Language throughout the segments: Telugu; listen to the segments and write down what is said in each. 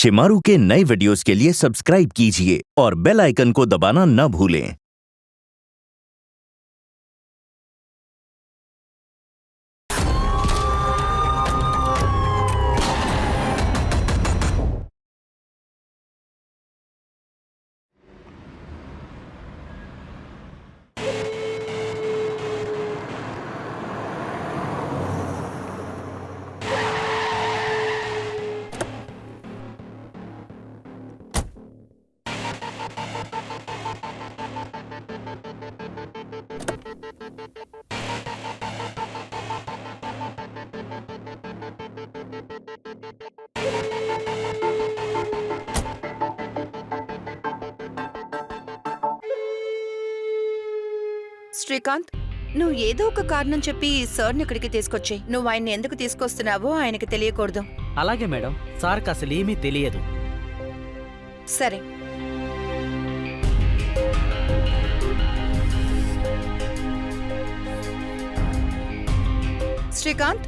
शिमारू के नए वीडियोस के लिए सब्सक्राइब कीजिए और बेल आइकन को दबाना न भूलें। శ్రీకాంత్, నువ్వు ఏదో ఒక కారణం చెప్పి సార్ని ఇక్కడికి తీసుకొచ్చి నువ్వు ఆయన్ని ఎందుకు తీసుకొస్తున్నావో ఆయనకి తెలియకూడదు. అలాగే మేడం, సార్కి అసలు ఏమీ తెలియదు. సరే. శ్రీకాంత్,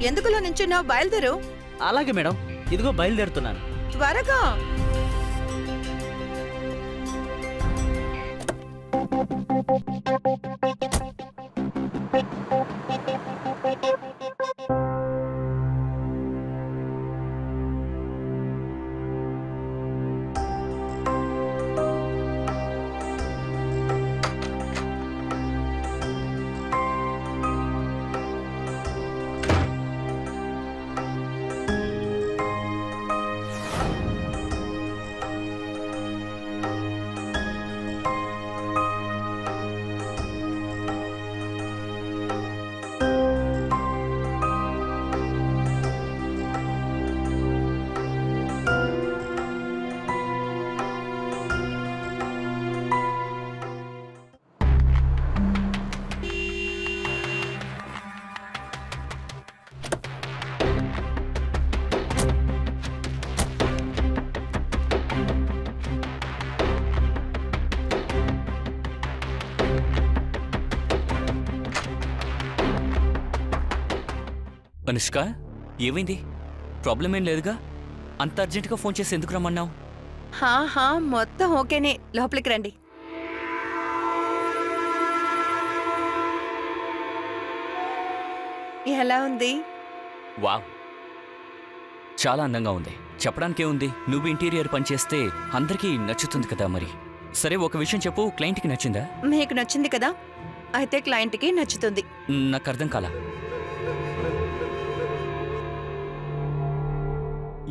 ఎందుకులా నించున్నావు? బయలుదేరు. అలాగే మేడం, ఇదిగో బయలుదేరుతున్నాను. త్వరగా. అనుష్క, ఏమైంది? ప్రాబ్లం ఏం లేదుగా? అంత అర్జెంటుగా ఫోన్ చేసి ఎందుకు రమ్మన్నావు? హా మొత్తం ఓకేనే. లోపలికి రండి. ఎలా ఉంది? వావ్, చాలా అందంగా ఉంది. చెప్పడానికే ఉంది. నువ్వు ఇంటీరియర్ పని చేస్తే అందరికీ నచ్చుతుంది కదా. మరి సరే, ఒక విషయం చెప్పు, క్లయింట్కి నచ్చిందా? మీకు నచ్చింది కదా, అయితే క్లయింట్కి నచ్చుతుంది. నాకు అర్థం కాలా.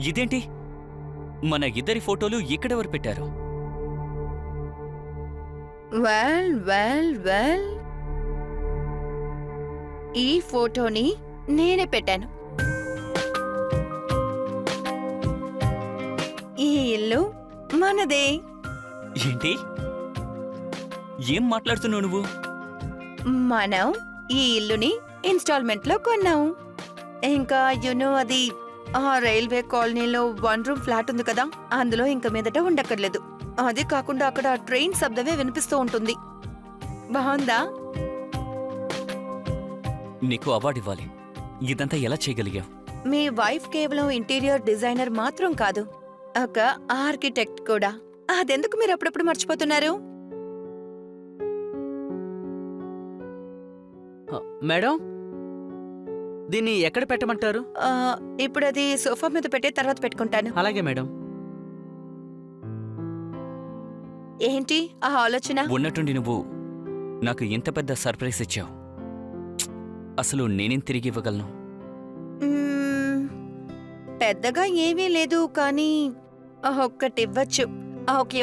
ఇదేంటి, మన ఇద్దరి ఫోటోలు ఇక్కడెవరు పెట్టారు? వెల్ వెల్ వెల్, ఈ ఫోటోని నేనే పెట్టాను. ఈ ఇల్లు మనదే. ఏంటి, ఏం మాట్లాడుతున్నావు నువ్వు? మనం ఈ ఇల్లుని ఇన్స్టాల్మెంట్ లో కొన్నాం. ఇంకా అది ఆ రైల్వే కాలనీలో 1 రూమ్ ఫ్లాట్ ఉంది కదా, అందులో ఇంక మీదట ఉండక్కర్లేదు. అది కాకుండా అక్కడ ట్రైన్ శబ్దమే వినిపిస్తూ ఉంటుంది. బాగుందా? నీకు అవార్డు ఇవ్వాలి. ఇదంతా ఎలా చేయగలిగావు? మీ వైఫ్ కేవలం ఇంటీరియర్ డిజైనర్ మాత్రం కాదు, ఒక ఆర్కిటెక్ట్ కూడా. అదెందుకు మీరు అప్పుడప్పుడు మర్చిపోతున్నారు? మేడం, దీన్ని ఎక్కడ పెట్టమంటారు? ఇప్పుడు అది సోఫా మీద పెట్టే తర్వాత పెట్టుకుంటాను. అలాగే మేడం. ఏంటి ఆ ఆలోచన? ఉన్నట్టుండి నువ్వు నాకు ఇంత పెద్ద సర్ప్రైజ్ ఇచ్చావు. అసలు నేనేం తిరిగి ఇవ్వగలను? పెద్దగా ఏమీ లేదు, కానీ ఒక్కటి ఇవ్వచ్చు.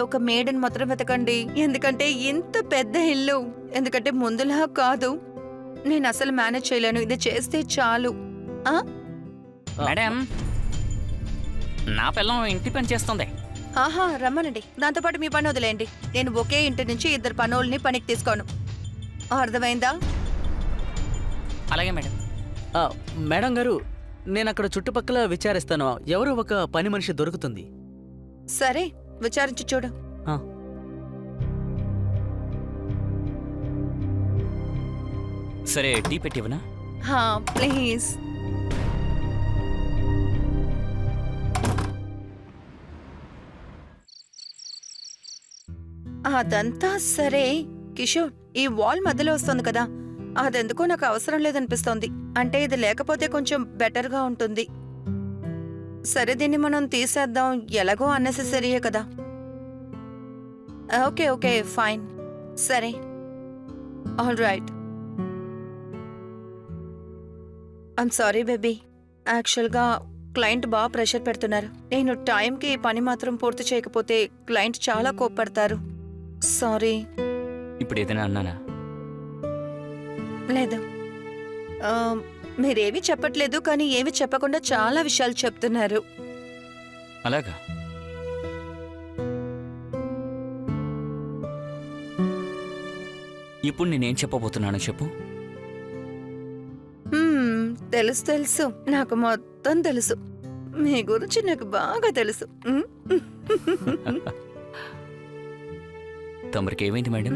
ఒక మేడని మాత్రం వెతకండి. ఎందుకంటే ఇంత పెద్ద ఇల్లు, ఎందుకంటే ముందులా కాదు. నేను అసలు మేనేజ్ చేయలేను. ఇది చేస్తే చాలు. మేడం, నా పిల్లం ఇంటి పని చేస్తుంది. రమ్మనండి. దాంతోపాటు మీ పని వదిలేయండి. నేను ఒకే ఇంటి నుంచి 2 పనుల్ని పనికి తీసుకోను. అర్థమైందా? అలాగే మేడం. మేడం గారు, నేను అక్కడ చుట్టుపక్కల విచారిస్తాను. ఎవరో ఒక పని మనిషి దొరుకుతుంది. సరే, విచారించి చూడు. సరే, టీ పెట్టివనా? ప్లీజ్. అదంతా సరే కిషోర్, ఈ వాల్ మధ్యలో వస్తుంది కదా, అదెందుకో నాకు అవసరం లేదనిపిస్తోంది. అంటే ఇది లేకపోతే కొంచెం బెటర్గా ఉంటుంది. సరే, దీన్ని మనం తీసేద్దాం, ఎలాగో అన్నెసెసరీయే కదా. ఓకే ఓకే ఫైన్, సరే, all right. I'm sorry baby, యాక్చువల్గా క్లయింట్ బాగా ప్రెషర్ పెడుతున్నారు. నేను టైంకి ఈ పని మాత్రం పూర్తి చేయకపోతే క్లయింట్ చాలా కోప్పడతారు. సారీ. ఇప్పుడు ఏదైనా అన్నానా? లేదు, మీరేవి చెప్పట్లేదు, కానీ ఏమి చెప్పకుండా చాలా విషయాలు చెప్తున్నారు. అలాగా? ఇప్పుడు నేనేం చెప్పబోతున్నాను చెప్పు. తెలుసు తెలుసు, నాకు మొత్తం తెలుసు. మీ గురించి నాకు బాగా తెలుసు. తమరికి ఏమైంది మేడం?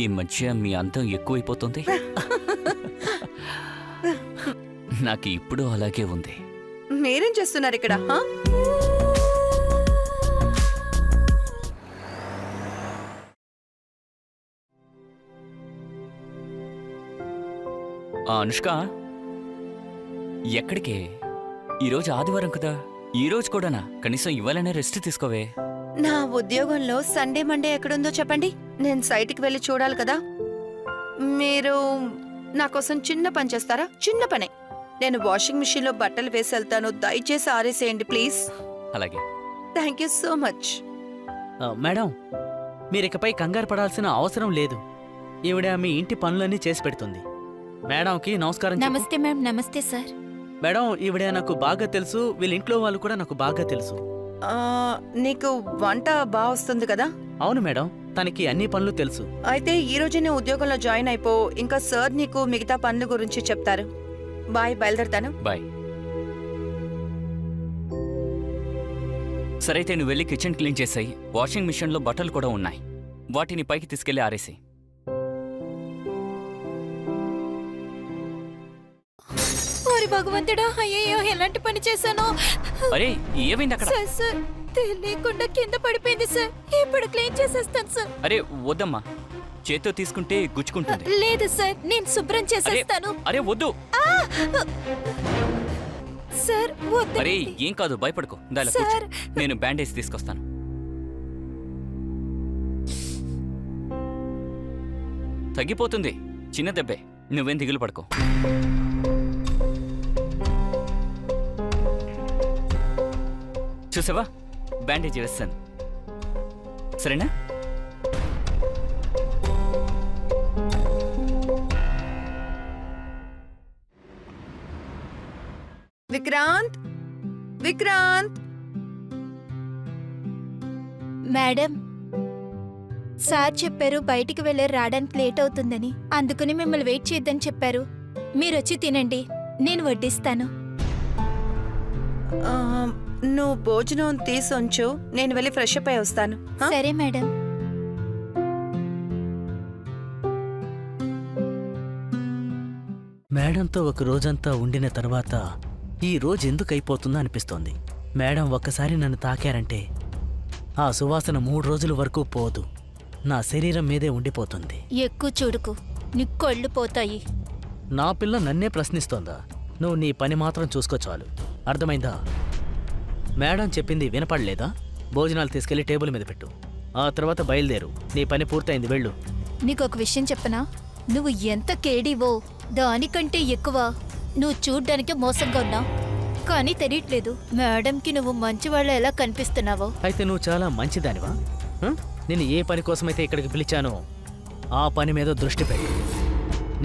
ఈ మధ్య మీ అందం ఎక్కువైపోతుంది. నాకు ఇప్పుడు అలాగే ఉంది. మీరేం చేస్తున్నారు ఇక్కడ? అనుష్క, ఎక్కడికే? ఈరోజు ఆదివారం కదా, ఈరోజు కూడానా? కనీసం ఇవ్వాలనే రెస్ట్ తీసుకోవే. నా ఉద్యోగంలో సండే మండే ఎక్కడుందో చెప్పండి, నేను సైట్కి వెళ్ళి చూడాలి కదా. మీరు నా కోసం చిన్న పని చేస్తారా? చిన్న పనే. నేను వాషింగ్ మిషన్లో బట్టలు వేసి వెళ్తాను, దయచేసి ఆరేసేయండి ప్లీజ్. అలాగే. Thank you so much. Madam, మీరికపై కంగారు పడాల్సిన అవసరం లేదు. ఈవిడ మీ ఇంటి పనులన్నీ చేసి పెడుతుంది. మేడంకి నమస్కారం చెప్పు. నమస్తే మ్యామ్. నమస్తే సార్. మేడం, ఈవిడ నాకు బాగా తెలుసు, వీళ్ళ ఇంట్లో వాళ్ళు కూడా నాకు బాగా తెలుసు. నీకు వంట బాగా వస్తుంది కదా? అవును మేడం, తనకి అన్ని పనులు తెలుసు. అయితే ఈ రోజు నీ ఉద్యోగంలో జాయిన్ అయిపో, ఇంకా సార్ నీకు మిగతా పనుల గురించి చెప్తారు. బాయ్, బయలుదేరతాను. బాయ్. సరైతే నువ్వు వెళ్ళి కిచెన్ క్లీన్ చేసాయి. వాషింగ్ మిషన్లో బట్టలు కూడా ఉన్నాయి, వాటిని పైకి తీసుకెళ్లి ఆరేసి. ఓరి భగవంతుడా, అయ్యయ్యో, ఎలాంటి పని చేశాను? అరే, ఏమైంది అక్కడ? సార్ సార్, తెలియకుండా కింద పడిపోయింది సార్. ఇప్పుడు క్లీన్ చేసేస్తాను సార్. అరే వద్దమ్మా, చేత్తో తీసుకుంటే గుచ్చుకుంటుంది. లేదు సార్, నేను శుభ్రం చేసేస్తాను. అరే వద్దు సార్, వద్దు. అరే ఏం కాదు, భయపడుకో. దాని సార్. నేను బ్యాండేజ్ తీసుకొస్తాను. తగ్గిపోతుంది, చిన్న దెబ్బే, నువ్వేం దిగులు పడుకో. చూసావా, బ్యాండేజ్ వేస్తాను, సరేనా? విక్రాంత్, విక్రాంత్. మేడం, సార్ చెప్పారు బయటికి వెళ్ళి రావడానికి లేట్ అవుతుందని, అందుకని మిమ్మల్ని వెయిట్ చేద్దని చెప్పారు. మీరొచ్చి తినండి, నేను వడ్డిస్తాను. నువ్వు భోజనం తీసుంచు, నేను వెళ్ళి ఫ్రెష్ అప్ అయి వస్తాను. సరే మేడం. మేడంతో ఒక రోజంతా ఉండిన తర్వాత ఈ రోజు ఎందుకు అయిపోతుందో అనిపిస్తోంది. మేడం ఒక్కసారి నన్ను తాకారంటే ఆ సువాసన 3 రోజుల వరకు పోదు, నా శరీరం మీదే ఉండిపోతుంది. ఎక్కువ చూడుకు, నీ కొళ్ళు పోతాయి. నా పిల్ల నన్నే ప్రశ్నిస్తోందా? నువ్వు నీ పని మాత్రం చూసుకో చాలు, అర్థమైందా? మేడం చెప్పింది వినపడలేదా? భోజనాలు తీసుకెళ్లి టేబుల్ మీద పెట్టు, ఆ తర్వాత బయలుదేరు. నీ పని పూర్తయింది, వెళ్ళు. నీకొక విషయం చెప్పనా? నువ్వు ఎంత కేడీవో దానికంటే ఎక్కువ నువ్వు చూడ్డానికి మోసంగా ఉన్నావు, కానీ తెలియట్లేదు మేడంకి నువ్వు మంచివాళ్ళ ఎలా కనిపిస్తున్నావో. అయితే నువ్వు చాలా మంచిదానివా? నేను ఏ పని కోసమైతే ఇక్కడికి పిలిచానో ఆ పని మీద దృష్టి పెట్టు.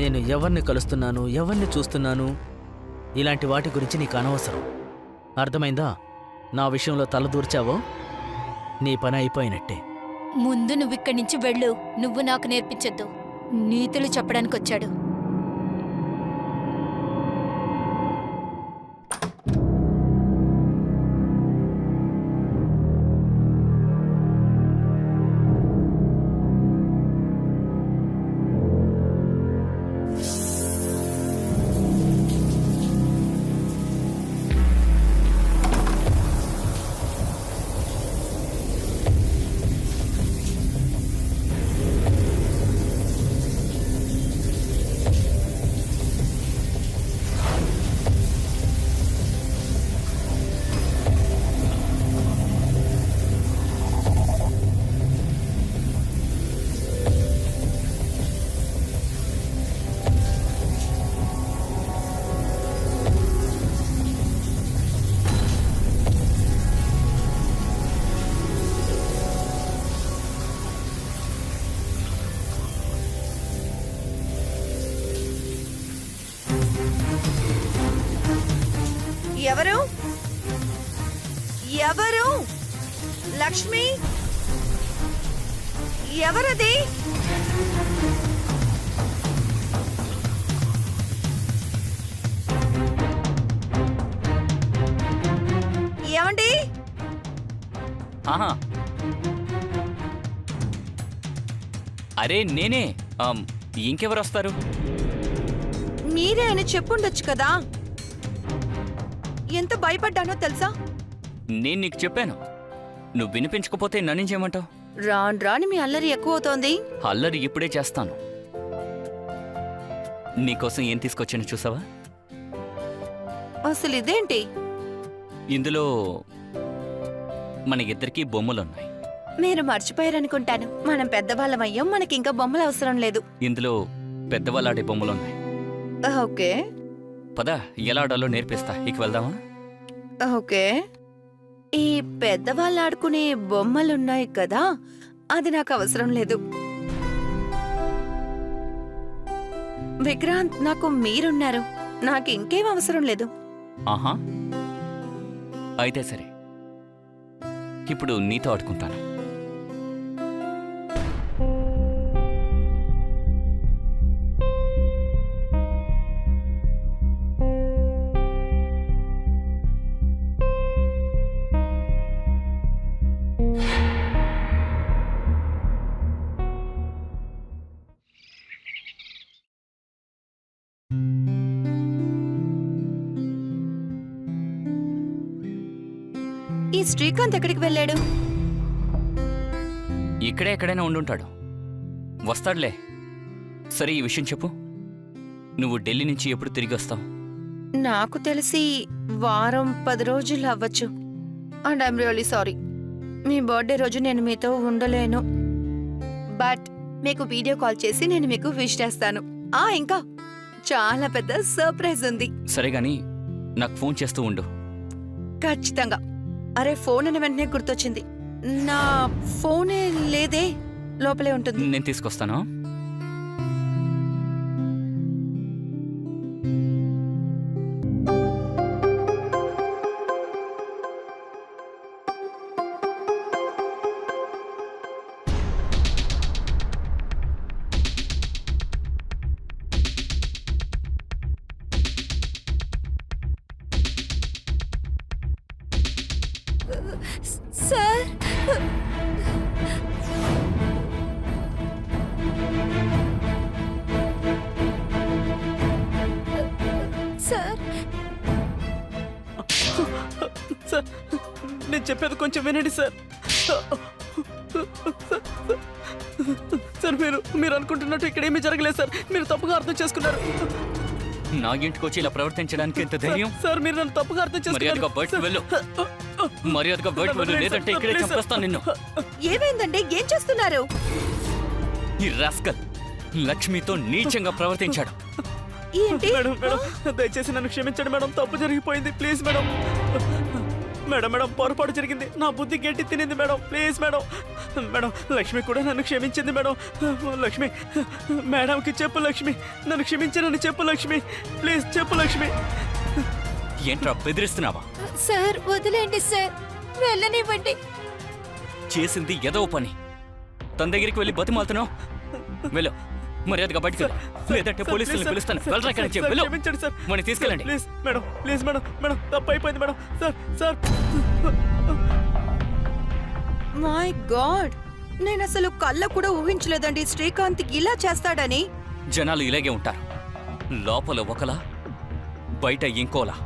నేను ఎవరిని కలుస్తున్నాను, ఎవరిని చూస్తున్నాను, ఇలాంటి వాటి గురించి నీకు అనవసరం, అర్థమైందా? నా విషయంలో తలదూర్చావో నీ పని అయిపోయినట్టే. ముందు నువ్విక్కడి నుంచి వెళ్ళు, నువ్వు నాకు నేర్పించొద్దు. నీతులు చెప్పడానికి వచ్చాడు. ఎవరు? లక్ష్మి, ఎవరది? ఏమండి? ఆహా. అరే నేనే. ఇంకెవరు వస్తారు? మీరే అని చెప్పుండొచ్చు కదా. ఎంత భయపడ్డానో తెలుసా? నేను నీకు చెప్పాను. నువ్వు వినిపించకపోతే నన్ను చేయమంటావు? రాను రాని మీ అల్లరి ఎక్కువ అవుతోంది. అల్లరి ఇప్పుడే చేస్తాను. నీకోసం ఏం తీసుకొచ్చాను చూసావా? అసలు ఇదేంటి? ఇందులో మన ఇద్దరికీ బొమ్మలున్నాయి. మీరు మర్చిపోయారనుకుంటాను. మనం పెద్దవాళ్ళమయ్యాం, మనకింకా బొమ్మలు అవసరం లేదు. ఇందులో పెద్దవాళ్ళు ఆడే బొమ్మలున్నాయి. ఓకే పద, ఎలా ఆడాలో నేర్పిస్తా. ఇక వెళ్దామా? ఓకే. ఈ పెద్దవాళ్ళు ఆడుకునే బొమ్మలున్నాయి కదా, అది నాకు అవసరం లేదు. విక్రాంత్, నాకు మీరున్నారు, నాకు ఇంకేం అవసరం లేదు. ఆహా, అయితే సరే. ఇప్పుడు నీతో ఆడుకుంటాను. ఈ శ్రీకాంత్ ఎక్కడికి వెళ్ళాడు? ఇక్కడే ఎక్కడైనా ఉండుంటాడు. వస్తాడులే. సరే, ఈ విషయం చెప్పు. నువ్వు ఢిల్లీ నుంచి ఎప్పుడు తిరిగి వస్తావు? నాకు తెలిసి వారం 10 రోజులు అవ్వచ్చు. And I'm really sorry. Me birthday రోజు నేను మీతో ఉండలేను. బట్ మీకు వీడియో కాల్ చేసి నేను మీకు విష్ చేస్తాను. ఇంకా చాలా పెద్ద సర్ప్రైజ్ ఉంది. సరే గాని నాకు ఫోన్ చేస్తూ ఉండు. ఖచ్చితంగా. అరే, ఫోన్ అనే వెంటనే గుర్తొచ్చింది. నా ఫోనే లేదే, లోపలే ఉంటుంది. నేను తీసుకొస్తాను. సార్, సార్, సార్, నేను చెప్పేది కొంచెం వినండి సార్. సార్, మీరు అనుకుంటున్నట్టు ఇక్కడ ఏమీ జరగలేదు సార్. మీరు తప్పుగా అర్థం చేసుకున్నారు. నా ఇంటికి వచ్చి ఇలా ప్రవర్తించడానికి ఎంత ధైర్యం? సార్, మీరు నన్ను తప్పుగా అర్థం మర్యాదగా బయటకు వెళ్ళు. మర్యాదగా బయటకు వెళ్ళు, లేదంటే ఇక్కడే చంపేస్తాను నిన్ను. ఏమైందండి? ఏం చేస్తున్నారు? ఈ రాస్కల్ లక్ష్మితో నీచంగా ప్రవర్తించాడు. ఏంటి? మేడం, దయచేసి నన్ను క్షమించండి మేడం. తప్పు జరిగిపోయింది. Please madam. మేడం, పొరపాటు జరిగింది. నా బుద్ధి గట్టి తినింది మేడం. Please madam. లక్ష్మి కూడా నన్ను క్షమించింది మేడం. లక్ష్మి, మేడంకి చెప్పు లక్ష్మి, నన్ను క్షమించనని చెప్పు లక్ష్మి. ప్లీజ్ చెప్పు లక్ష్మి. ఏంట్రా బెదిరిస్తున్నావా? సార్, వదిలేండి సార్, వెళ్ళనివ్వండి. చేసింది ఏదో పని. తన దగ్గరికి వెళ్ళి బతిమాలుతున్నావు. వెళ్ళు, మర్యాదగా బయటకు వెళ్ళు. లేదంటే పోలీసులను పిలుస్తాను. వెళ్ళరా ఇక్కడి నుంచి. వెళ్ళు. క్షమించండి సార్. వాడిని తీసుకెళ్ళండి. Please madam, please madam. తప్పు అయిపోయింది మేడం. సార్. మై గాడ్, నేను అసలు కళ్ళ కూడా ఊహించలేదండి శ్రీకాంత్ ఇలా చేస్తాడని. జనాలు ఇలాగే ఉంటారు. లోపల ఒకలా, బయట ఇంకోలా.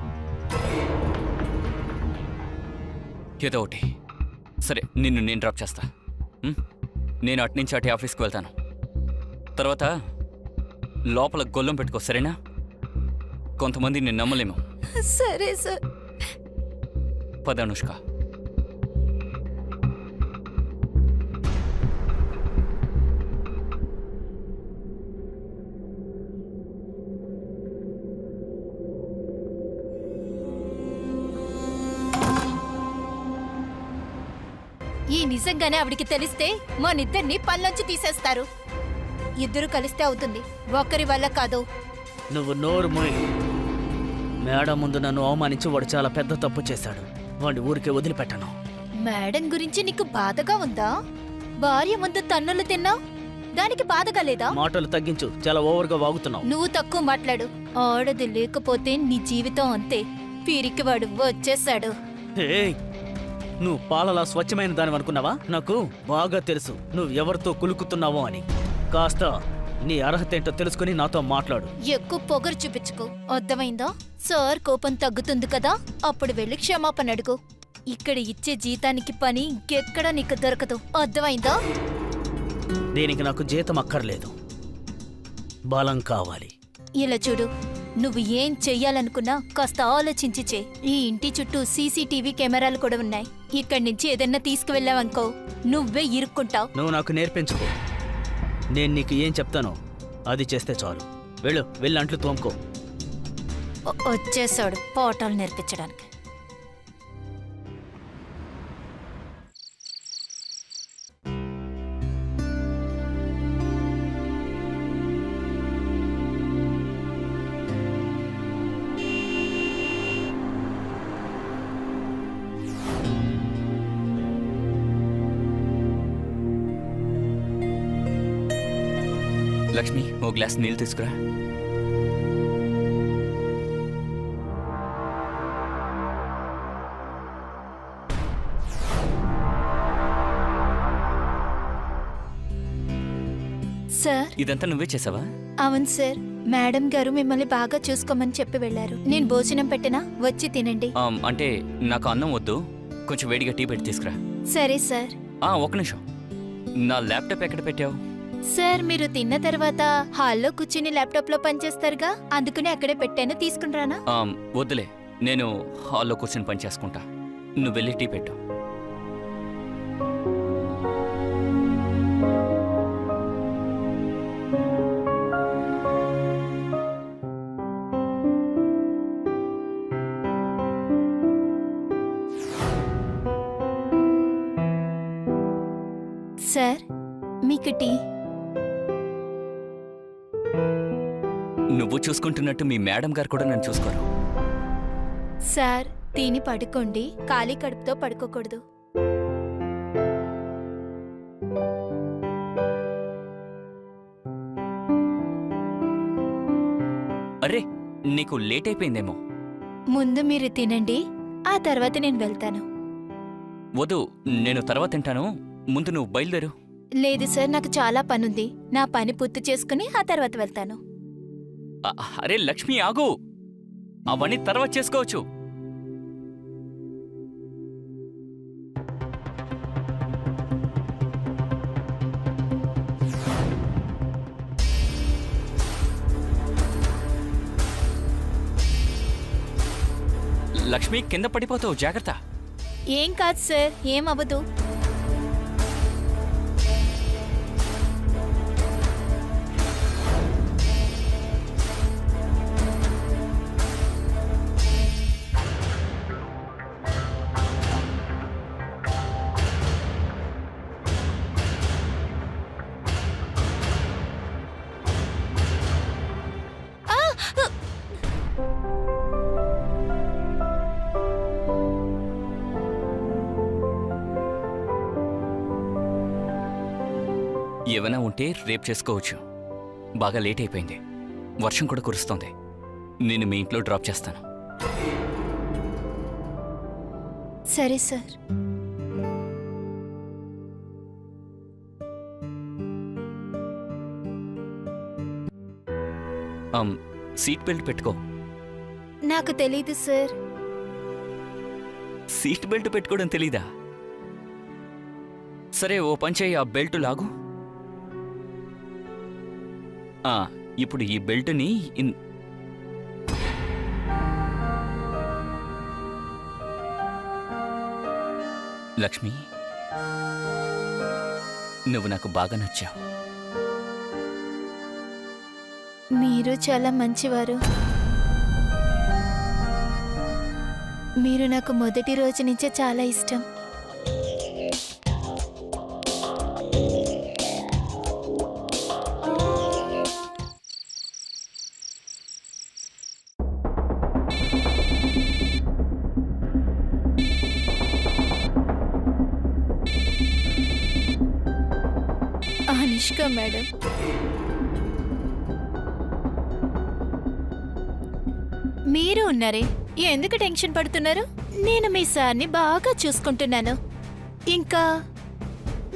ఏదో ఒకటి. సరే, నేను డ్రాప్ చేస్తా. నేను అట్నుంచి అటు ఆఫీస్కి వెళ్తాను. తర్వాత లోపల గొల్లం పెట్టుకో, సరేనా? కొంతమంది నేను నమ్మలేము. సరే సార్. పద అనుష్క. ఈ నిజంగానే ఆవిడికి తెలిస్తే మనిద్దరిని పల్లంచి తీసేస్తారు. ఇద్దరు కలిస్తే అవుతుంది, ఒక్కరి వల్ల కాదు. నువ్వు నోరు మూయి. మేడం ముందు నన్ను అవమానించి వాడు చాలా పెద్ద తప్పు చేశాడు. వాడిని ఊరికే వదిలిపెట్టను. మేడం గురించి నీకు బాధగా ఉందా? భార్య ముందు తన్నులు తిన్నావు, దానికి బాధగా లేదా? మాటలు తగ్గించు, చాలా ఓవర్గా వాగుతున్నావు. నువ్వు తక్కువ మాట్లాడు. ఆడది లేకపోతే నీ జీవితం అంతే. పిరికివాడు వచ్చేశాడు. ఏయ్, నువ్వు పాలలా స్వచ్ఛమైన దాని అనుకున్నావా? నాకు బాగా తెలుసు నువ్వు ఎవరితో కులుకుతున్నావో అని. కాస్త నీ అర్హత ఏంటో తెలుసుకుని నాతో మాట్లాడు. ఎక్కువ పొగరు చూపించుకో, అర్థమైందా? సార్ కోపం తగ్గుతుంది కదా, అప్పుడు వెళ్ళి క్షమాపణ అడుగు. ఇక్కడ ఇచ్చే జీతానికి పని ఇంకెక్కడా నీకు దొరకదు, అర్థమైందా? దీనికి నాకు జీతం అక్కర్లేదు, బలం కావాలి. ఇలా చూడు, నువ్వు ఏం చెయ్యాలనుకున్నా కాస్త ఆలోచించి చే. ఈ ఇంటి చుట్టూ సీసీటీవీ కెమెరాలు కూడా ఉన్నాయి. ఇక్కడి నుంచి ఏదన్నా తీసుకువెళ్ళావనుకో నువ్వే ఇరుక్కుంటావు. నువ్వు నాకు నేర్పించుకో. నేను నీకు ఏం చెప్తానో అది చేస్తే చాలు. వెళ్ళి అంట్లు తోముకో. వచ్చేసాడు పాఠాలు నేర్పించడానికి. లక్ష్మి, ఓ గ్లాస్ నీళ్ళు తీసుకురా. సార్, ఇదంతా నువ్వే చేసావా? అవును సార్. మేడం గారు మిమ్మల్ని బాగా చూసుకోమని చెప్పి వెళ్లారు. నేను భోజనం పెట్టినా వచ్చి తినండి. అంటే నాకు అన్నం వద్దు, కొంచెం వేడిగా టీ పెట్టి తీసుకురా. సరే సార్. ఒక నిమిషం, నా ల్యాప్టాప్ ఎక్కడ పెట్టావు? సార్, మీరు తిన్న తర్వాత హాల్లో కూర్చుని ల్యాప్టాప్ లో పనిచేస్తారుగా, అందుకని అక్కడే పెట్టాను, తీసుకునిరానా? వద్దులే, నేను హాల్లో కూర్చొని పని చేసుకుంటా. నువ్వు వెళ్ళి టీ పెట్టు. సార్, మీకు టీ. నువ్వు చూసుకుంటున్నట్టు మీ మేడం గారు కూడా నన్ను చూసుకోరు. సార్, తిని పడుకోండి, ఖాళీ కడుపుతో పడుకోకూడదు. అరే, నీకు లేట్ అయిపోయిందేమో. ముందు మీరు తినండి, ఆ తర్వాత నేను వెళ్తాను. వద్దు, నేను తర్వాత తింటాను, ముందు నువ్వు బయలుదేరు. లేదు సార్, నాకు చాలా పనుంది. నా పని పూర్తి చేసుకుని ఆ తర్వాత వెళ్తాను. అరే లక్ష్మి, ఆగు, అవన్నీ తర్వాత చేసుకోవచ్చు. లక్ష్మి, కింద పడిపోతావు, జాగ్రత్త. ఏం కాదు సార్, ఏం అవ్వదు. ఏమైనా ఉంటే రేపు చేసుకోవచ్చు. బాగా లేట్ అయిపోయింది, వర్షం కూడా కురుస్తోంది. నేను మీ ఇంట్లో డ్రాప్ చేస్తాను. సరే సార్. సీట్ బెల్ట్ పెట్టుకో. నాకు తెలీదు సార్. సీట్ బెల్ట్ పెట్టుకోవడం తెలీదా? సరే, ఓ పని చేయి, ఆ బెల్ట్ లాగు. ఇప్పుడు ఈ బెల్ట్ని లక్ష్మి, నువ్వు నాకు బాగా నచ్చావు. మీరు చాలా మంచివారు. మీరు నాకు మొదటి రోజు నుంచే చాలా ఇష్టం. అనుష్క మేడం. మీరు ఉన్నారే, ఎందుకు టెన్షన్ పడుతున్నారు? నేను మీ సార్ని బాగా చూసుకుంటున్నాను. ఇంకా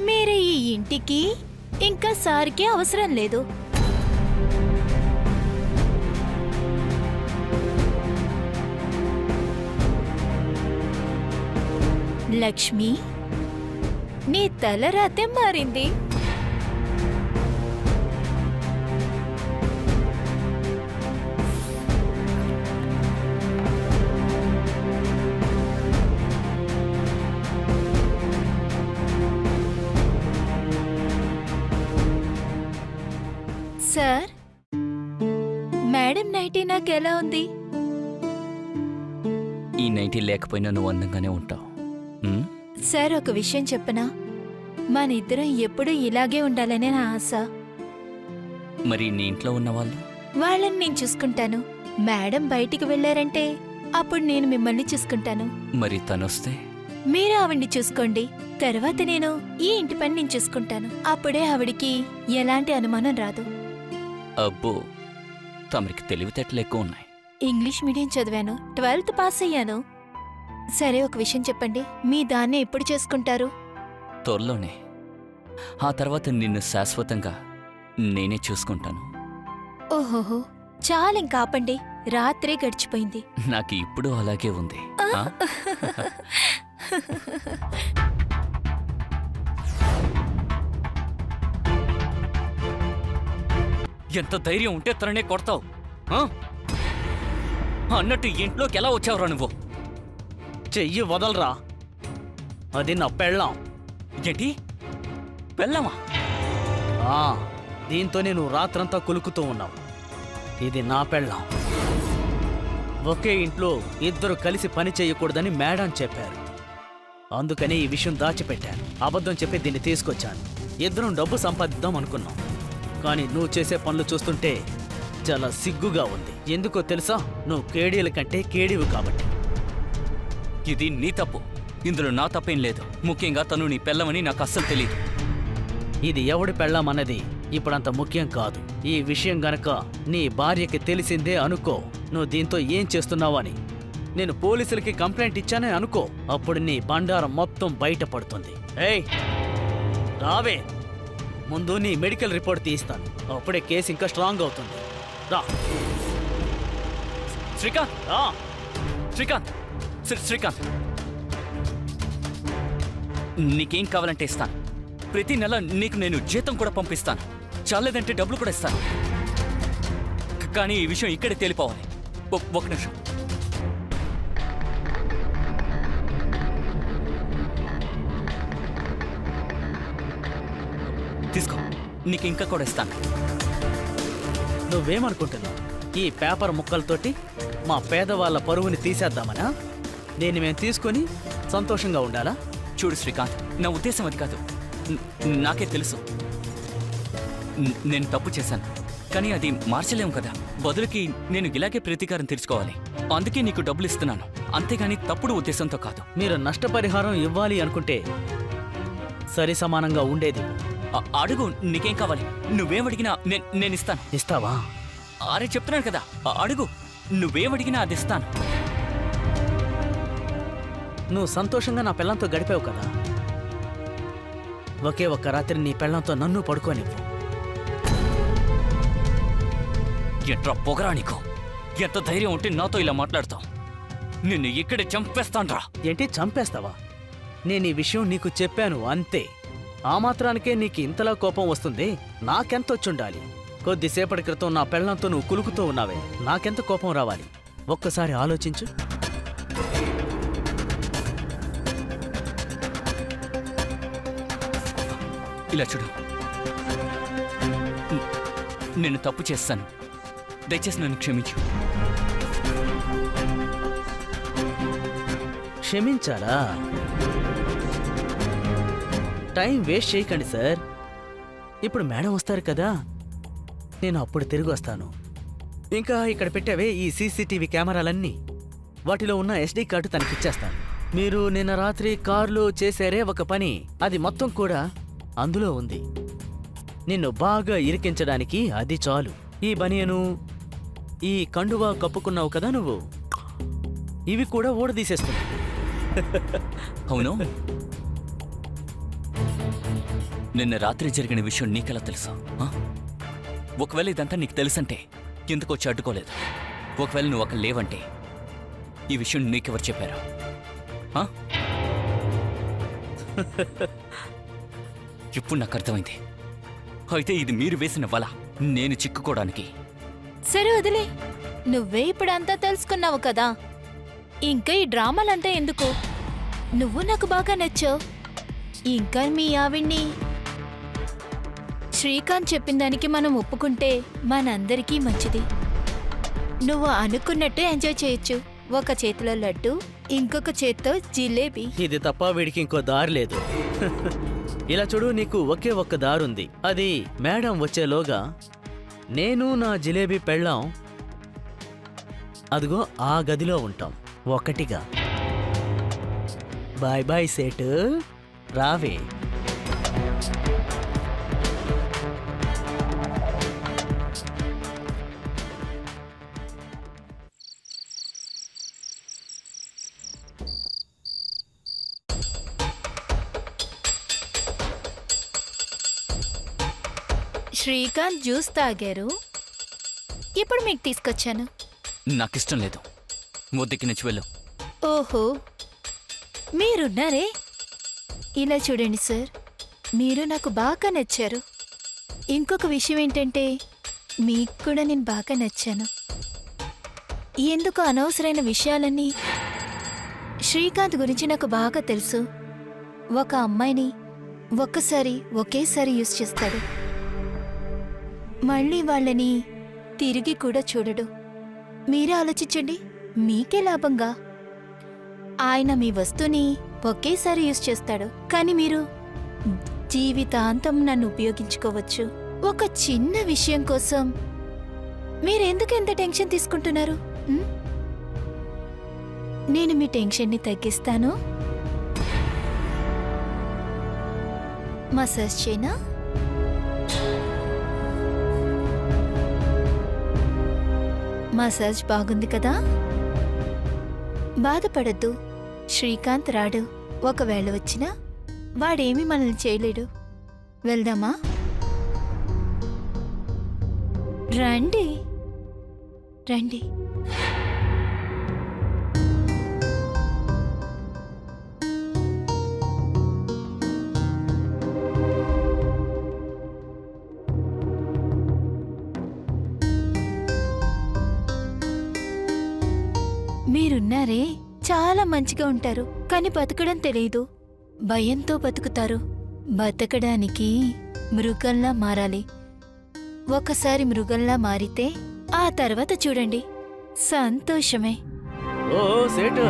మీరు ఈ ఇంటికి ఇంకా సార్కి అవసరం లేదు. లక్ష్మి, నీ తలరాతే మారింది. సార్, మేడం నైటీ నాకు ఎలా ఉంది? ఈ నైటీ లేకపోయినా నువ్వు అందంగానే ఉంటావు. ఉమ్, సార్, ఒక విషయం చెప్పనా? మనిద్దరం ఎప్పుడూ ఇలాగే ఉండాలనే నా ఆశ. మరి నీ ఇంట్లో ఉన్న వాళ్ళు? వాళ్ళని నేను చూసుకుంటాను. మేడం బయటికి వెళ్ళారంటే అప్పుడు నేను మిమ్మల్ని చూసుకుంటాను. మరి తనొస్తే? మీరు ఆవిడ్ని చూసుకోండి. తర్వాత నేను ఈ ఇంటి పని నేను చూసుకుంటాను. అప్పుడే ఆవిడికి ఎలాంటి అనుమానం రాదు. అబ్బో, తమరికి తెలివితేటలు ఎక్కువ ఉన్నాయి. ఇంగ్లీష్ మీడియం చదివాను, 12th పాస్ అయ్యాను. సరే, ఒక విషయం చెప్పండి, మీ దాన్ని ఎప్పుడు చేసుకుంటారు? త్వరలోనే. ఆ తర్వాత నిన్ను శాశ్వతంగా నేనే చూసుకుంటాను. ఓహోహో, చాలింక ఆపండి, రాత్రే గడిచిపోయింది. నాకు ఇప్పుడు అలాగే ఉంది. ఆ? ఎంత ధైర్యం ఉంటే తననే కొడతావు? ఆ? అన్నట్టు ఇంట్లోకి ఎలా వచ్చావురా నువ్వు? చెయ్యి వదలరా, అది నా పెళ్ళాం. ఏంటి, వెళ్ళమా? ఆ, దీంతోనే నువ్వు రాత్రంతా కులుకుతూ ఉన్నావు. ఇది నా పెళ్ళాం. ఒకే ఇంట్లో ఇద్దరు కలిసి పని చేయకూడదని మేడం చెప్పారు. అందుకని ఈ విషయం దాచిపెట్టాను. అబద్ధం చెప్పి దీన్ని తీసుకొచ్చాను. ఇద్దరం డబ్బు సంపాదిద్దాం అనుకున్నాం. కానీ నువ్వు చేసే పనులు చూస్తుంటే చాలా సిగ్గుగా ఉంది. ఎందుకో తెలుసా? నువ్వు కేడీల కంటే కేడీవి కాబట్టి. ఇది నీ తప్పు, ఇందులో నా తప్పేం లేదు. ముఖ్యంగా తను నీ పెళ్ళమని నాకు అస్సలు తెలియదు. ఇది ఎవడి పెళ్ళామన్నది ఇప్పుడంత ముఖ్యం కాదు. ఈ విషయం గనక నీ భార్యకి తెలిసిందే అనుకో, నువ్వు దీంతో ఏం చేస్తున్నావని నేను పోలీసులకి కంప్లైంట్ ఇచ్చానే అనుకో, అప్పుడు నీ బండారం మొత్తం బయటపడుతుంది. ఏయ్ రావే, ముందు నీ మెడికల్ రిపోర్ట్ తీస్తాను, అప్పుడే కేసు ఇంకా స్ట్రాంగ్ అవుతుంది. రా శ్రీకాంత్, రా. శ్రీకాంత్, శ్రీకాంత్, నీకేం కావాలంటే ఇస్తాను. ప్రతి నెల నీకు నేను జీతం కూడా పంపిస్తాను. చాలేదంటే డబ్బులు కూడా ఇస్తాను. కానీ ఈ విషయం ఇక్కడే తేలిపోవాలి. ఒక నిమిషం. తీసుకో, నీకు ఇంకా కూడా ఇస్తాను. నువ్వేమనుకుంటున్నావు? ఈ పేపర్ ముక్కలతోటి మా పేదవాళ్ళ పరువుని తీసేద్దామనా? దీన్ని మేము తీసుకొని సంతోషంగా ఉండాలా? చూడు శ్రీకాంత్, నా ఉద్దేశం అది కాదు. నాకే తెలుసు నేను తప్పు చేశాను, కానీ అది మార్చలేము కదా. బదులుకి నేను ఇలాగే ప్రతీకారం తీర్చుకోవాలి. అందుకే నీకు డబ్బులు ఇస్తున్నాను, అంతేగాని తప్పుడు ఉద్దేశంతో కాదు. మీరు నష్టపరిహారం ఇవ్వాలి అనుకుంటే సరి సమానంగా ఉండేది. అడుగు, నీకేం కావాలి? నువ్వేమడిగినా నేను ఇస్తాను. ఇస్తావా? అరే చెప్తున్నాను కదా, అడుగు, నువ్వేమడిగినా అది ఇస్తాను. నువ్వు సంతోషంగా నా పెళ్ళంతో గడిపావు కదా, ఒకే ఒక్క రాత్రి నీ పెళ్ళంతో నన్ను పడుకోనివ్వు. ఎట్రా పొగరా నీకు? ఎంత ధైర్యం ఉంటే నాతో ఇలా మాట్లాడతావు? నిన్ను ఇక్కడే చంపేస్తాన్రా. ఏంటి చంపేస్తావా? నేను ఈ విషయం నీకు చెప్పాను అంతే. ఆ మాత్రానికే నీకు ఇంతలా కోపం వస్తుంది? నాకెంతొచ్చుండాలి? కొద్దిసేపటి క్రితం నా పెళ్ళంతో నువ్వు కులుకుతూ ఉన్నావే, నాకెంత కోపం రావాలి? ఒక్కసారి ఆలోచించు. ఇలా చూడు, నేను తప్పు చేస్తాను, దయచేసి నన్ను క్షమించు. క్షమించాలా? టైం వేస్ట్ చేయకండి సార్. ఇప్పుడు మేడం వస్తారు కదా, నేను అప్పుడు తిరిగి వస్తాను. ఇంకా ఇక్కడ పెట్టావే ఈ సీసీటీవీ కెమెరాలన్నీ, వాటిలో ఉన్న SD కార్డు తనకిచ్చేస్తాను. మీరు నిన్న రాత్రి కారులో చేశారే ఒక పని, అది మొత్తం కూడా అందులో ఉంది. నిన్ను బాగా ఇరికించడానికి అది చాలు. ఈ బనియను, ఈ కండువా కప్పుకున్నావు కదా నువ్వు, ఇవి కూడా ఊడదీసేస్తుంది. అవును, నిన్న రాత్రి జరిగిన విషయం నీకెలా తెలుసు? ఆ? ఒకవేళ ఇదంతా నీకు తెలుసంటే ఎందుకు వచ్చి అడ్డుకోలేదు? ఒకవేళ నువ్వు అక్కడ లేవంటే ఈ విషయం నీకెవరు చెప్పారు? ఆ? ఇప్పుడు నాకు అర్థమైంది. అయితే ఇది మీరు వేసిన వల, నేను చిక్కుకోవడానికి. సరే వదిలే, నువ్వే ఇప్పుడంతా తెలుసుకున్నావు కదా, ఇంకా ఈ డ్రామాలంతా ఎందుకు? నువ్వు నాకు బాగా నచ్చావు. ఇంకా మీ ఆవిడ్ని శ్రీకాంత్ చెప్పిన దానికి మనం ఒప్పుకుంటే మనందరికీ మంచిది. నువ్వు అనుకున్నట్టే ఎంజాయ్ చేయొచ్చు. ఒక చేతిలో లడ్డు, ఇంకొక చేత్తో జిలేబీ. ఇది తప్ప వీడికి ఇంకో దారి లేదు. ఇలా చూడు, నీకు ఒకే ఒక్క దారుంది. అది మేడం వచ్చేలోగా నేను నా జిలేబీ పెళ్ళాం అదిగో ఆ గదిలో ఉంటాం ఒకటిగా. బాయ్ బాయ్ సేటు, రావే. శ్రీకాంత్ జ్యూస్ తాగారు, ఇప్పుడు మీకు తీసుకొచ్చాను. నాకిష్టం లేదు. వద్దకి నుంచి వెళ్ళు. ఓహో, మీరున్నారే. ఇలా చూడండి సార్, మీరు నాకు బాగా నచ్చారు. ఇంకొక విషయం ఏంటంటే మీకు కూడా నేను బాగా నచ్చాను. ఎందుకు అనవసరమైన విషయాలన్నీ శ్రీకాంత్ గురించి నాకు బాగా తెలుసు. ఒక అమ్మాయిని ఒకేసారి యూజ్ చేస్తాడు, మళ్ళీ వాళ్ళని తిరిగి కూడా చూడడు. మీరే ఆలోచించండి, మీకే లాభంగా. ఆయన మీ వస్తువుని ఒకేసారి యూజ్ చేస్తాడు, కానీ మీరు జీవితాంతం నన్ను ఉపయోగించుకోవచ్చు. ఒక చిన్న విషయం కోసం మీరెందుకు ఎంత టెన్షన్ తీసుకుంటున్నారు? నేను మీ టెన్షన్ని తగ్గిస్తాను. మసాజ్ చేయనా? మసాజ్ బాగుంది కదా? బాధపడద్దు, శ్రీకాంత్ రాడు. ఒకవేళ వచ్చినా వాడేమీ మనల్ని చేయలేడు. వెళ్దామా? రండి రండి. మీరున్నారే, చాలా మంచిగా ఉంటారు, కానీ బతకడం తెలియదు. భయంతో బతుకుతారు. బతకడానికి మృగంలా మారాలి. ఒకసారి మృగంలా మారితే ఆ తర్వాత చూడండి, సంతోషమే. ఓ సేటు,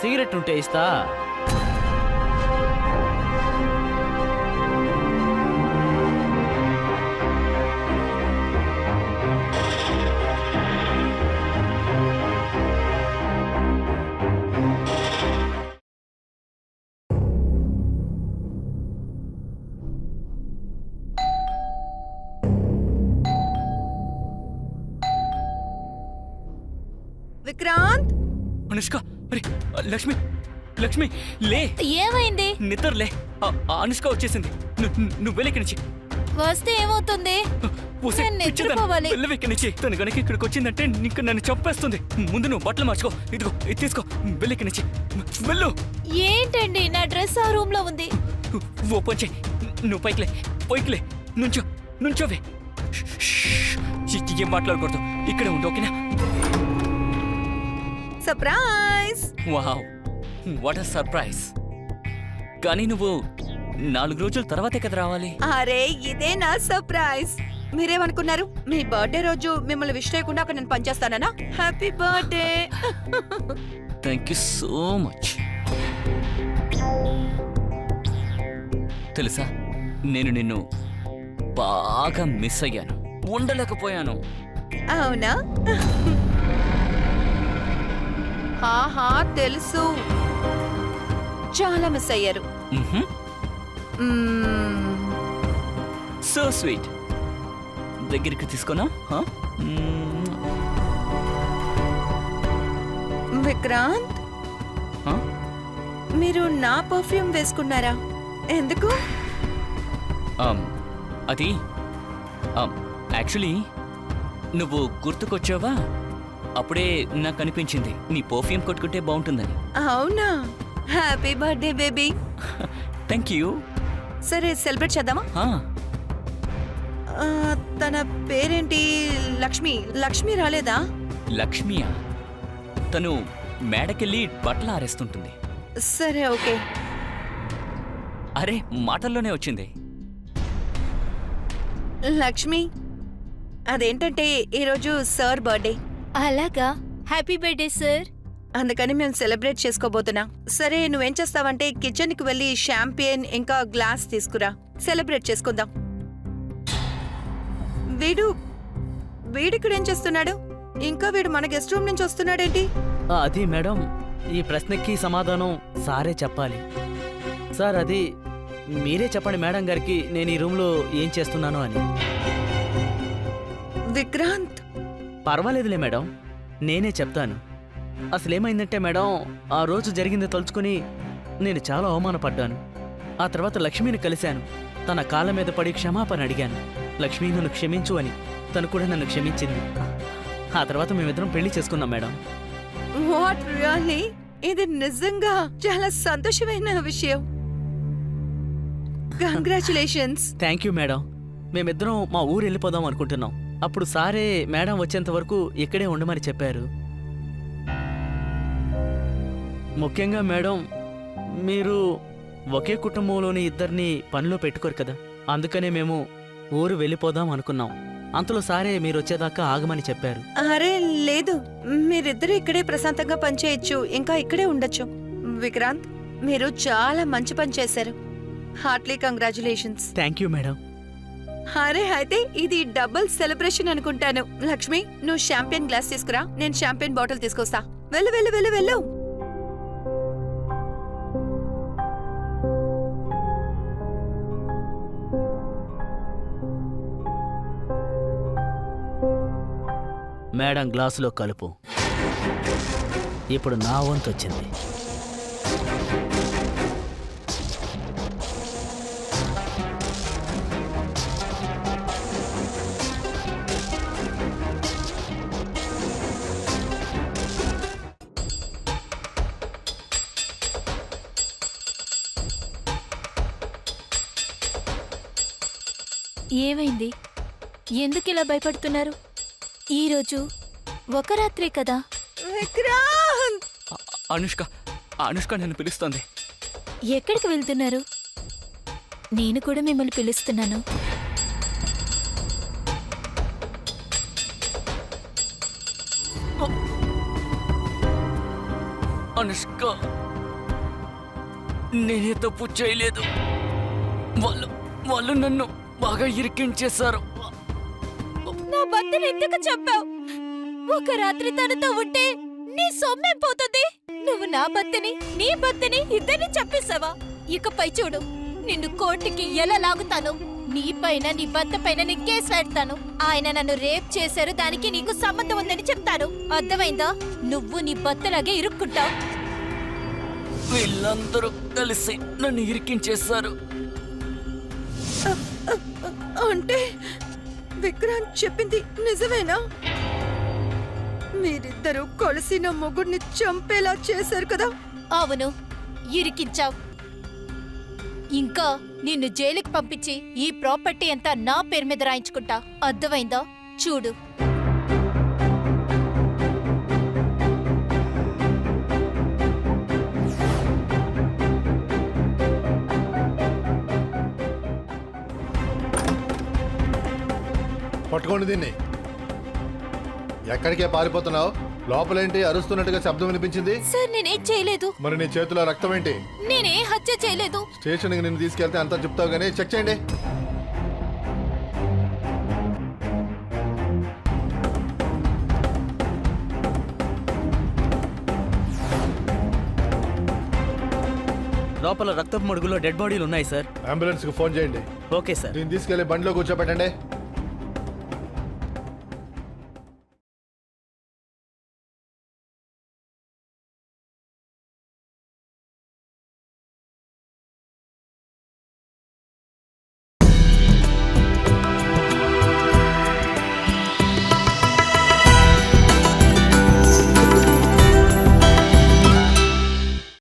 సిగరెట్ ఉంటే ఇస్తా. విక్రాంత్, అనుష్క, అరే లక్ష్మి, లక్ష్మి లే. ఏమైంది? నిద్రలే. అనుష్క వచ్చేసింది. నువ్వు వెళ్ళి ఇక్కడి నుంచి. వస్తే ఏమవుతుంది? నేను నిద్రపోవాలి. వెళ్ళి నుంచి. తను గనక ఇక్కడికి వచ్చిందంటే ఇంకా నన్ను చంపేస్తుంది. ముందు నువ్వు బట్టలు మార్చుకో. ఇదిగో ఇది తీసుకో. వెళ్ళి ఇక్కడి నుంచి వెళ్ళు. ఏంటండి, నా డ్రెస్ ఆ రూమ్ లో ఉంది. ఓ పంచే, నువ్వు పైకిలే నుంచోవే. ఏం మాట్లాడకూడదు, ఇక్కడే ఉండు, ఓకేనా? Surprise! Wow, what a surprise. కానీ నువ్వు 4 రోజుల తర్వాతే కదా రావాలి. అరే, ఇదే నా సర్ప్రైజ్. మీరేమనుకున్నారు? మీ బర్త్డే రోజు మిమ్మల్ని విష్ చేయకుండా అక్కడ నేను పనిచేస్తానా? Happy birthday. Thank you so much. తెలుసా, నేను నిన్ను బాగా మిస్ అయ్యాను, ఉండలేకపోయాను. అవునా? హా తెలుసు. చాలా మిస్ అయ్యారు. మ్మ్, సో స్వీట్. దగ్గరికి తీసుకున్నా. విక్రాంత్, మీరు నా పర్ఫ్యూమ్ వేసుకున్నారా? ఎందుకు? అది యాక్చువల్లీ నువ్వు గుర్తుకొచ్చావా, అప్పుడే నాకు అనిపించింది నీ పర్ఫ్యూమ్ కొట్టుకుంటే బాగుంటుందని. అవునా? Happy birthday baby. Thank you. సరే సెలబ్రేట్ చేద్దామా? తన పేరేంటి? లక్ష్మి. లక్ష్మి రాలేదా? లక్ష్మియా? తను మేడకెళ్ళి బట్టలు ఆరేస్తుంటుంది. సరే ఓకే. అరే మాటల్లోనే వచ్చింది. లక్ష్మి, అదేంటంటే ఈరోజు సార్ బర్త్డే, అలాగా? Happy birthday sir. అందుకని మేము సెలబ్రేట్ చేసుకోబోతున్నాం. సరే నువ్వేం చేస్తావంటే కిచెన్కి వెళ్ళి షాంపియన్ ఇంకా గ్లాస్ తీసుకురా, సెలబ్రేట్ చేసుకుందాం. వీడిక్కడ ఏం చేస్తున్నాడు? ఇంకా వీడు మన గెస్ట్ రూమ్ నుంచి వస్తున్నాడేంటి? అది మేడం, ఈ ప్రశ్నకి సమాధానం సారే చెప్పాలి. సార్ అది మీరే చెప్పండి మేడం గారికి నేను ఈ రూమ్లో ఏం చేస్తున్నాను అని. విక్రాంత్, పర్వాలేదులే మేడం, నేనే చెప్తాను. అసలేమైందంటే మేడం, ఆ రోజు జరిగింది తలుచుకుని నేను చాలా అవమానపడ్డాను. ఆ తర్వాత లక్ష్మిని కలిశాను. తన కాళ్ళ మీద పడి క్షమాపణ అడిగాను. లక్ష్మి నన్ను క్షమించు అని. తను కూడా నన్ను క్షమించింది. ఆ తర్వాత మేమిద్దరం పెళ్లి చేసుకున్నాం మేడం. What really? ఇది నిజంగా చాలా సంతోషమైన విషయం. కంగ్రాచులేషన్స్. Thank you madam. మేమిద్దరం మా ఊరు వెళ్ళిపోదాం అనుకుంటున్నాం. అప్పుడు సారే మేడం వచ్చేంత వరకు ఇక్కడే ఉండమని చెప్పారు. ముఖ్యంగా మేడం, మీరు ఒకే కుటుంబంలోని ఇద్దరిని పనిలో పెట్టుకోరు కదా, అందుకనే మేము ఊరు వెళ్ళిపోదాం అనుకున్నాం. అంతలో సారే మీరు వచ్చేదాకా ఆగమని చెప్పారు. అరే లేదు, మీరిద్దరూ ఇక్కడే ప్రశాంతంగా పనిచేయచ్చు, ఇంకా ఇక్కడే ఉండొచ్చు. విక్రాంత్, మీరు చాలా మంచి పని చేశారు. Hartley congratulations. Thank you madam. అరే అయితే ఇది డబుల్ సెలబ్రేషన్ అనుకుంటాను. లక్ష్మి, నువ్వు షాంపియన్ గ్లాస్ తీసుకురా, నేను షాంపియన్ బాటిల్ తీసుకొస్తా. వెళ్ళు వెళ్ళు వెళ్ళు వెళ్ళు. మేడం గ్లాసులో కలుపు. ఇప్పుడు నా వంతు వచ్చింది. ఏమైంది? ఎందుకు ఇలా భయపడుతున్నారు? ఈరోజు ఒక రాత్రే కదా. విక్రాంత్, అనుష్క అనుష్క నన్ను పిలుస్తోంది. ఎక్కడికి వెళ్తున్నారు? నేను కూడా మిమ్మల్ని పిలుస్తున్నాను. అనుష్క, నేనే తప్పు చేయలేదు. వాళ్ళు నన్ను బాగా ఇరికించేశారు. నా భర్తను ఎందుకు చెప్పావు? ఒక రాత్రి తనతో ఉంటే నీ సొమ్మేం పోతుంది? నువ్వు నా భర్తని, నీ భర్తని ఇద్దరిని చంపేశావా? ఇకపై చూడు, నిన్ను కోర్టుకి ఎలా లాగుతాను. నీ పైన, నీ భర్త పైన నీ కేసు పెడతాను. ఆయన నన్ను రేప్ చేశారు, దానికి నీకు సంబంధం ఉందని చెప్తాను. అర్థమైందా? నువ్వు నీ భర్తలాగే ఇరుక్కుంటావు. వీళ్ళందరూ కలిసి నన్ను ఇరికించేశారు. అంటే విక్రాంత్ చెప్పింది నిజమేనా? మీరిద్దరూ కలిసి నా మొగుడిని చంపేలా చేశారు కదా? అవును, ఇరికించావు. ఇంకా నిన్ను జైలుకి పంపించి ఈ ప్రాపర్టీ అంతా నా పేరు మీద రాయించుకుంటా. అర్థమైందా? చూడు. పట్టుకోండి దీన్ని. ఎక్కడికే పారిపోతున్నావు? లోపలేంటి అరుస్తున్నట్టుగా శబ్దం వినిపించింది? సార్, నేనేం చేయలేదు. మరి నీ చేతిలో రక్తం ఏంటి? నేనే హత్య చేయలేదు. స్టేషన్కి నిన్ను తీసుకెళ్తే అంతా చెప్తావు కానీ చెక్ చేయండి. లోపల రక్తపు మడుగులో డెడ్ బాడీలు ఉన్నాయి సార్. అంబులెన్స్ కి ఫోన్ చేయండి. Okay sir. దీన్ని తీసుకెళ్లి బండిలో కూర్చోబెట్టండి.